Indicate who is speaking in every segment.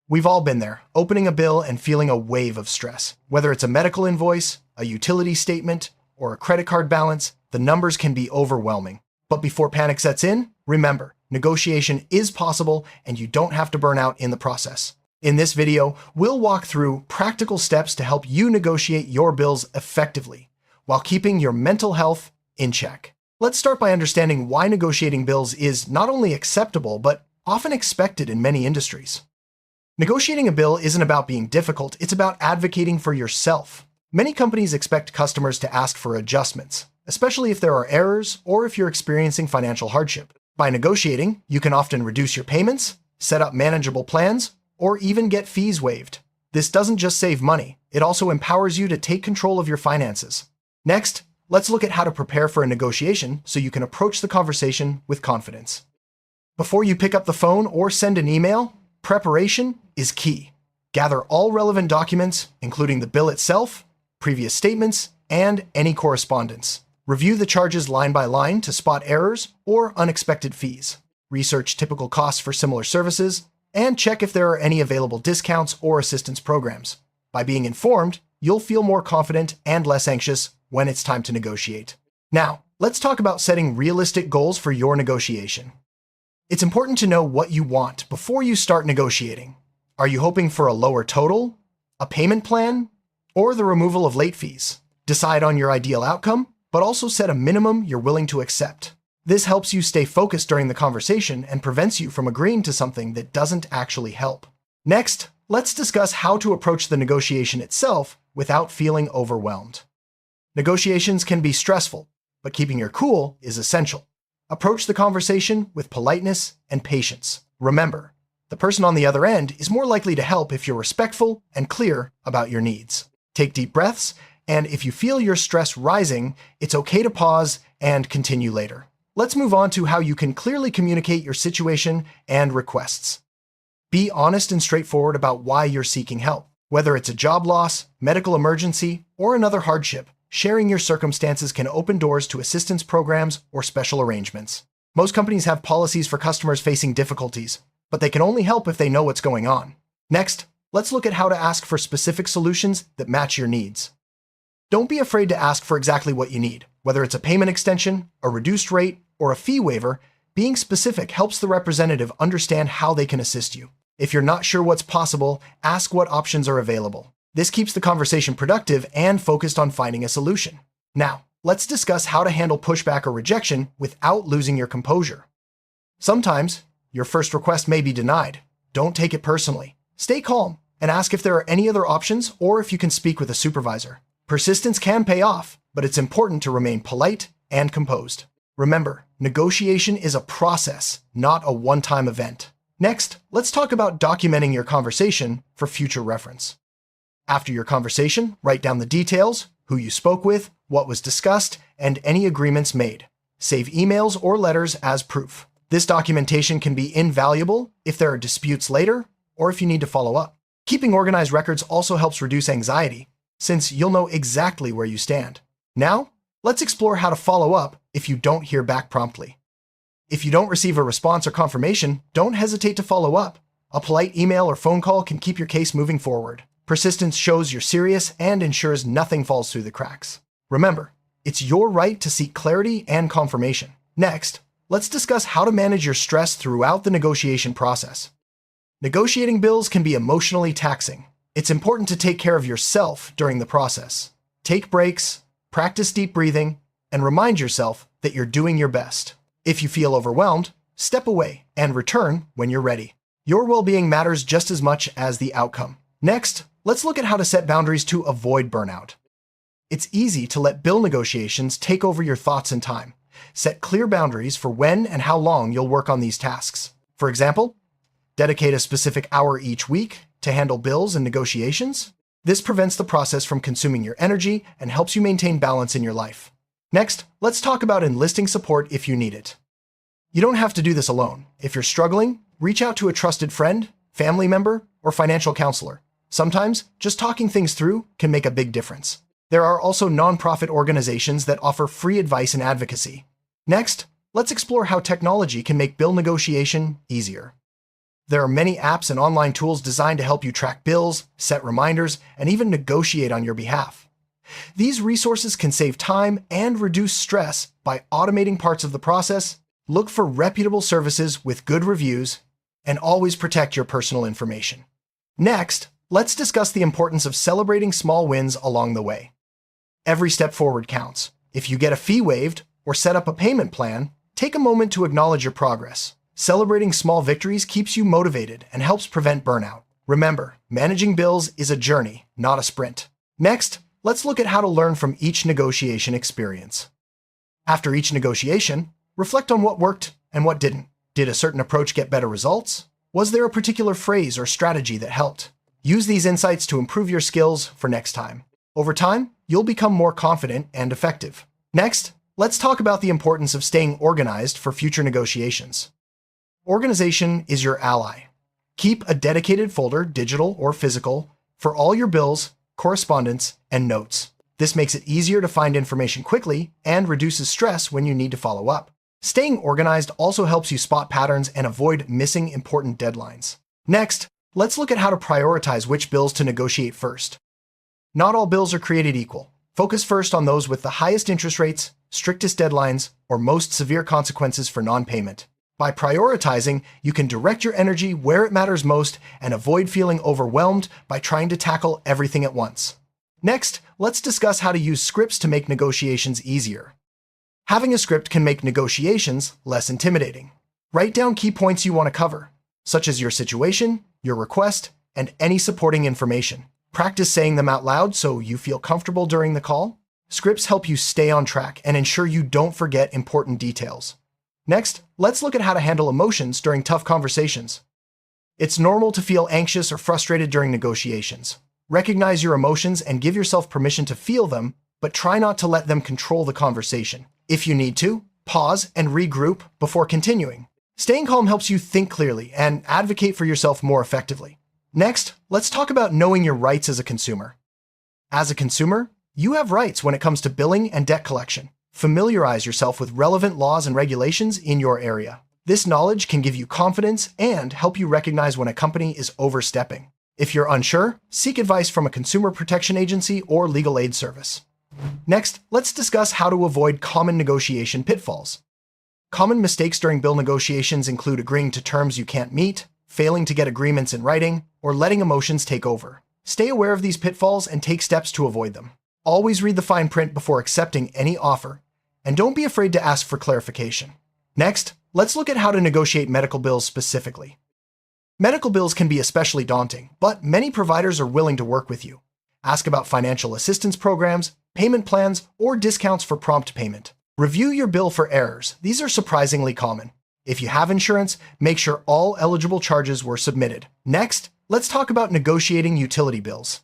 Speaker 1: We've all been there, opening a bill and feeling a wave of stress. Whether it's a medical invoice, a utility statement, or a credit card balance, the numbers can be overwhelming. But before panic sets in, remember, negotiation is possible and you don't have to burn out in the process. In this video, we'll walk through practical steps to help you negotiate your bills effectively while keeping your mental health in check. Let's start by understanding why negotiating bills is not only acceptable, but often expected in many industries. Negotiating a bill isn't about being difficult, it's about advocating for yourself. Many companies expect customers to ask for adjustments, especially if there are errors or if you're experiencing financial hardship. By negotiating, you can often reduce your payments, set up manageable plans, or even get fees waived. This doesn't just save money, it also empowers you to take control of your finances. Next, let's look at how to prepare for a negotiation so you can approach the conversation with confidence. Before you pick up the phone or send an email, preparation is key. Gather all relevant documents, including the bill itself, previous statements, and any correspondence. Review the charges line by line to spot errors or unexpected fees. Research typical costs for similar services, and check if there are any available discounts or assistance programs. By being informed, you'll feel more confident and less anxious when it's time to negotiate. Now, let's talk about setting realistic goals for your negotiation. It's important to know what you want before you start negotiating. Are you hoping for a lower total, a payment plan, or the removal of late fees? Decide on your ideal outcome, but also set a minimum you're willing to accept. This helps you stay focused during the conversation and prevents you from agreeing to something that doesn't actually help. Next, let's discuss how to approach the negotiation itself without feeling overwhelmed. Negotiations can be stressful, but keeping your cool is essential. Approach the conversation with politeness and patience. Remember, the person on the other end is more likely to help if you're respectful and clear about your needs. Take deep breaths, and if you feel your stress rising, it's okay to pause and continue later. Let's move on to how you can clearly communicate your situation and requests. Be honest and straightforward about why you're seeking help. Whether it's a job loss, medical emergency, or another hardship, sharing your circumstances can open doors to assistance programs or special arrangements. Most companies have policies for customers facing difficulties, but they can only help if they know what's going on. Next, let's look at how to ask for specific solutions that match your needs. Don't be afraid to ask for exactly what you need. Whether it's a payment extension, a reduced rate, or a fee waiver, being specific helps the representative understand how they can assist you. If you're not sure what's possible, ask what options are available. This keeps the conversation productive and focused on finding a solution. Now, let's discuss how to handle pushback or rejection without losing your composure. Sometimes, your first request may be denied. Don't take it personally. Stay calm and ask if there are any other options or if you can speak with a supervisor. Persistence can pay off, but it's important to remain polite and composed. Remember, negotiation is a process, not a one-time event. Next, let's talk about documenting your conversation for future reference. After your conversation, write down the details, who you spoke with, what was discussed, and any agreements made. Save emails or letters as proof. This documentation can be invaluable if there are disputes later or if you need to follow up. Keeping organized records also helps reduce anxiety, since you'll know exactly where you stand. Now, let's explore how to follow up if you don't hear back promptly. If you don't receive a response or confirmation, don't hesitate to follow up. A polite email or phone call can keep your case moving forward. Persistence shows you're serious and ensures nothing falls through the cracks. Remember, it's your right to seek clarity and confirmation. Next, let's discuss how to manage your stress throughout the negotiation process. Negotiating bills can be emotionally taxing. It's important to take care of yourself during the process. Take breaks, practice deep breathing, and remind yourself that you're doing your best. If you feel overwhelmed, step away and return when you're ready. Your well-being matters just as much as the outcome. Next, let's look at how to set boundaries to avoid burnout. It's easy to let bill negotiations take over your thoughts and time. Set clear boundaries for when and how long you'll work on these tasks. For example, dedicate a specific hour each week to handle bills and negotiations. This prevents the process from consuming your energy and helps you maintain balance in your life. Next, let's talk about enlisting support if you need it. You don't have to do this alone. If you're struggling, reach out to a trusted friend, family member, or financial counselor. Sometimes, just talking things through can make a big difference. There are also nonprofit organizations that offer free advice and advocacy. Next, let's explore how technology can make bill negotiation easier. There are many apps and online tools designed to help you track bills, set reminders, and even negotiate on your behalf. These resources can save time and reduce stress by automating parts of the process. Look for reputable services with good reviews, and always protect your personal information. Next, let's discuss the importance of celebrating small wins along the way. Every step forward counts. If you get a fee waived or set up a payment plan, take a moment to acknowledge your progress. Celebrating small victories keeps you motivated and helps prevent burnout. Remember, managing bills is a journey, not a sprint. Next, let's look at how to learn from each negotiation experience. After each negotiation, reflect on what worked and what didn't. Did a certain approach get better results? Was there a particular phrase or strategy that helped? Use these insights to improve your skills for next time. Over time, you'll become more confident and effective. Next, let's talk about the importance of staying organized for future negotiations. Organization is your ally. Keep a dedicated folder, digital or physical, for all your bills, correspondence, and notes. This makes it easier to find information quickly and reduces stress when you need to follow up. Staying organized also helps you spot patterns and avoid missing important deadlines. Next, let's look at how to prioritize which bills to negotiate first. Not all bills are created equal. Focus first on those with the highest interest rates, strictest deadlines, or most severe consequences for non-payment. By prioritizing, you can direct your energy where it matters most and avoid feeling overwhelmed by trying to tackle everything at once. Next, let's discuss how to use scripts to make negotiations easier. Having a script can make negotiations less intimidating. Write down key points you want to cover, such as your situation, your request, and any supporting information. Practice saying them out loud so you feel comfortable during the call. Scripts help you stay on track and ensure you don't forget important details. Next, let's look at how to handle emotions during tough conversations. It's normal to feel anxious or frustrated during negotiations. Recognize your emotions and give yourself permission to feel them, but try not to let them control the conversation. If you need to, pause and regroup before continuing. Staying calm helps you think clearly and advocate for yourself more effectively. Next, let's talk about knowing your rights as a consumer. As a consumer, you have rights when it comes to billing and debt collection. Familiarize yourself with relevant laws and regulations in your area. This knowledge can give you confidence and help you recognize when a company is overstepping. If you're unsure, seek advice from a consumer protection agency or legal aid service. Next, let's discuss how to avoid common negotiation pitfalls. Common mistakes during bill negotiations include agreeing to terms you can't meet, failing to get agreements in writing, or letting emotions take over. Stay aware of these pitfalls and take steps to avoid them. Always read the fine print before accepting any offer, and don't be afraid to ask for clarification. Next, let's look at how to negotiate medical bills specifically. Medical bills can be especially daunting, but many providers are willing to work with you. Ask about financial assistance programs, payment plans, or discounts for prompt payment. Review your bill for errors. These are surprisingly common. If you have insurance, make sure all eligible charges were submitted. Next, let's talk about negotiating utility bills.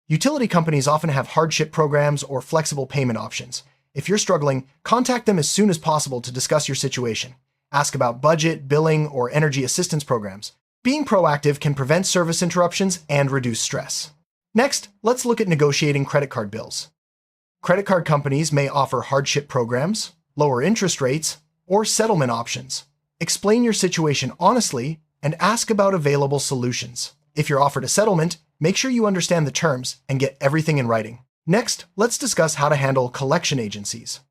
Speaker 1: Utility companies often have hardship programs or flexible payment options. If you're struggling, contact them as soon as possible to discuss your situation. Ask about budget, billing, or energy assistance programs. Being proactive can prevent service interruptions and reduce stress. Next, let's look at negotiating credit card bills. Credit card companies may offer hardship programs, lower interest rates, or settlement options. Explain your situation honestly and ask about available solutions. If you're offered a settlement, make sure you understand the terms and get everything in writing. Next, let's discuss how to handle collection agencies.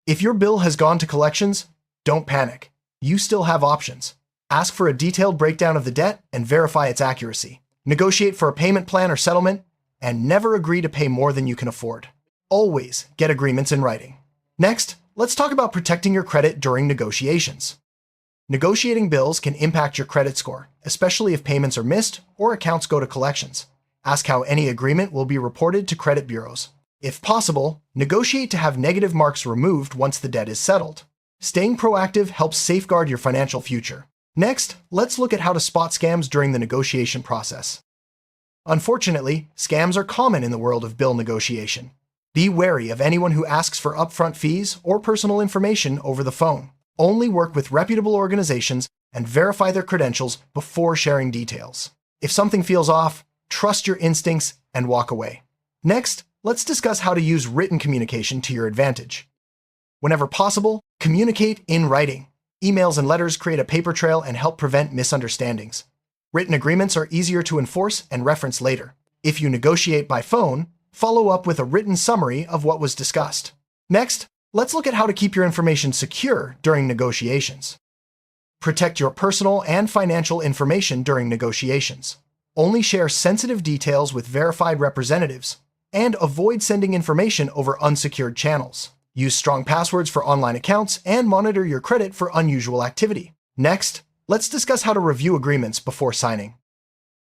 Speaker 1: If your bill has gone to collections, don't panic. You still have options. Ask for a detailed breakdown of the debt and verify its accuracy. Negotiate for a payment plan or settlement, and never agree to pay more than you can afford. Always get agreements in writing. Next, let's talk about protecting your credit during negotiations. Negotiating bills can impact your credit score, especially if payments are missed or accounts go to collections. Ask how any agreement will be reported to credit bureaus. If possible, negotiate to have negative marks removed once the debt is settled. Staying proactive helps safeguard your financial future. Next, let's look at how to spot scams during the negotiation process. Unfortunately, scams are common in the world of bill negotiation. Be wary of anyone who asks for upfront fees or personal information over the phone. Only work with reputable organizations and verify their credentials before sharing details. If something feels off, trust your instincts and walk away. Next, let's discuss how to use written communication to your advantage. Whenever possible, communicate in writing. Emails and letters create a paper trail and help prevent misunderstandings. Written agreements are easier to enforce and reference later. If you negotiate by phone, follow up with a written summary of what was discussed. Next, let's look at how to keep your information secure during negotiations. Protect your personal and financial information during negotiations. Only share sensitive details with verified representatives, and avoid sending information over unsecured channels. Use strong passwords for online accounts and monitor your credit for unusual activity. Next, let's discuss how to review agreements before signing.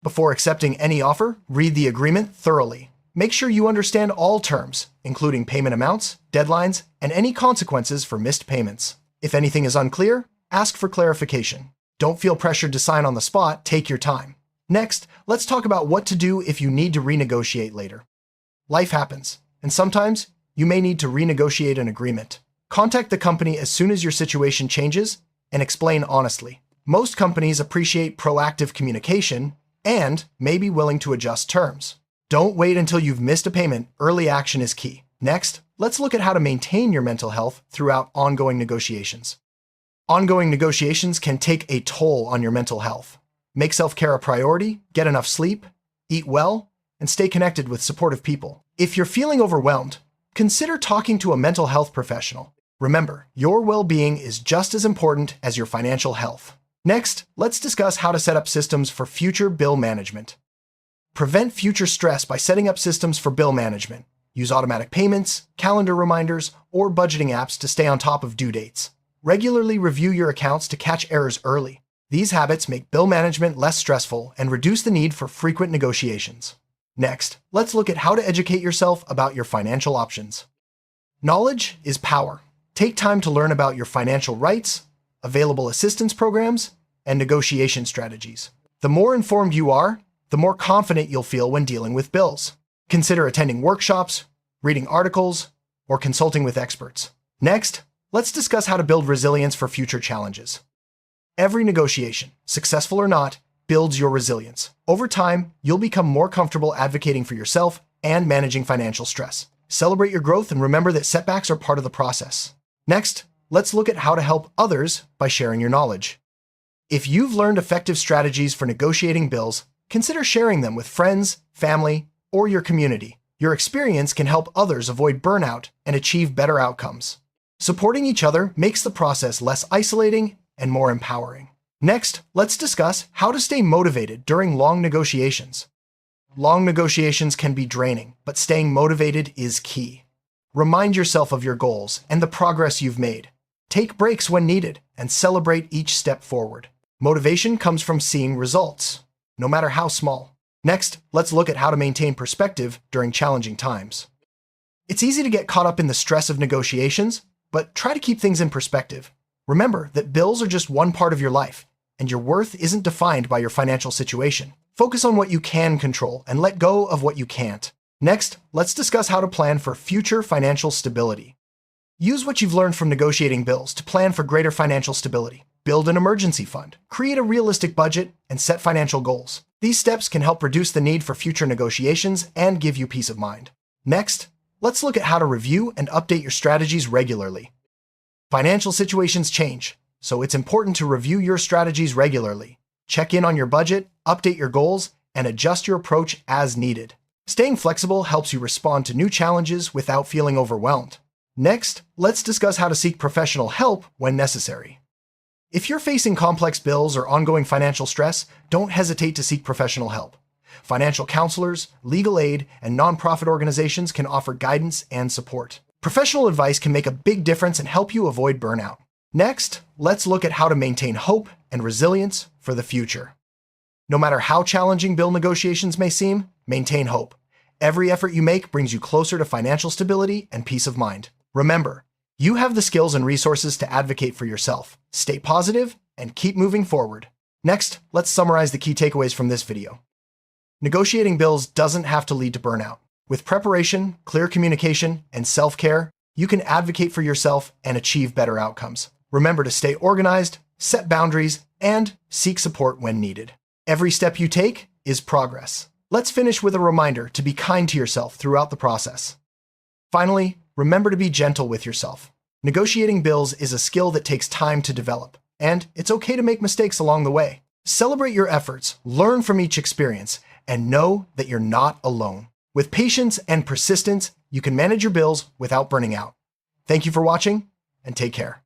Speaker 1: Before accepting any offer, read the agreement thoroughly. Make sure you understand all terms, including payment amounts, deadlines, and any consequences for missed payments. If anything is unclear, ask for clarification. Don't feel pressured to sign on the spot, take your time. Next, let's talk about what to do if you need to renegotiate later. Life happens, and sometimes you may need to renegotiate an agreement. Contact the company as soon as your situation changes and explain honestly. Most companies appreciate proactive communication and may be willing to adjust terms. Don't wait until you've missed a payment. Early action is key. Next, let's look at how to maintain your mental health throughout ongoing negotiations. Ongoing negotiations can take a toll on your mental health. Make self-care a priority, get enough sleep, eat well, and stay connected with supportive people. If you're feeling overwhelmed, consider talking to a mental health professional. Remember, your well-being is just as important as your financial health. Next, let's discuss how to set up systems for future bill management. Prevent future stress by setting up systems for bill management. Use automatic payments, calendar reminders, or budgeting apps to stay on top of due dates. Regularly review your accounts to catch errors early. These habits make bill management less stressful and reduce the need for frequent negotiations. Next, let's look at how to educate yourself about your financial options. Knowledge is power. Take time to learn about your financial rights, available assistance programs, and negotiation strategies. The more informed you are, the more confident you'll feel when dealing with bills. Consider attending workshops, reading articles, or consulting with experts. Next, let's discuss how to build resilience for future challenges. Every negotiation, successful or not, builds your resilience. Over time, you'll become more comfortable advocating for yourself and managing financial stress. Celebrate your growth and remember that setbacks are part of the process. Next, let's look at how to help others by sharing your knowledge. If you've learned effective strategies for negotiating bills, consider sharing them with friends, family, or your community. Your experience can help others avoid burnout and achieve better outcomes. Supporting each other makes the process less isolating and more empowering. Next, let's discuss how to stay motivated during long negotiations. Long negotiations can be draining, but staying motivated is key. Remind yourself of your goals and the progress you've made. Take breaks when needed and celebrate each step forward. Motivation comes from seeing results, no matter how small. Next, let's look at how to maintain perspective during challenging times. It's easy to get caught up in the stress of negotiations, but try to keep things in perspective. Remember that bills are just one part of your life, and your worth isn't defined by your financial situation. Focus on what you can control and let go of what you can't. Next, let's discuss how to plan for future financial stability. Use what you've learned from negotiating bills to plan for greater financial stability. Build an emergency fund, create a realistic budget, and set financial goals. These steps can help reduce the need for future negotiations and give you peace of mind. Next, let's look at how to review and update your strategies regularly. Financial situations change, so it's important to review your strategies regularly. Check in on your budget, update your goals, and adjust your approach as needed. Staying flexible helps you respond to new challenges without feeling overwhelmed. Next, let's discuss how to seek professional help when necessary. If you're facing complex bills or ongoing financial stress, don't hesitate to seek professional help. Financial counselors, legal aid, and nonprofit organizations can offer guidance and support. Professional advice can make a big difference and help you avoid burnout. Next, let's look at how to maintain hope and resilience for the future. No matter how challenging bill negotiations may seem, maintain hope. Every effort you make brings you closer to financial stability and peace of mind. Remember, you have the skills and resources to advocate for yourself. Stay positive and keep moving forward. Next, let's summarize the key takeaways from this video. Negotiating bills doesn't have to lead to burnout. With preparation, clear communication, and self-care, you can advocate for yourself and achieve better outcomes. Remember to stay organized, set boundaries, and seek support when needed. Every step you take is progress. Let's finish with a reminder to be kind to yourself throughout the process. Finally, remember to be gentle with yourself. Negotiating bills is a skill that takes time to develop. And it's okay to make mistakes along the way. Celebrate your efforts, learn from each experience, and know that you're not alone. With patience and persistence, you can manage your bills without burning out. Thank you for watching, and take care.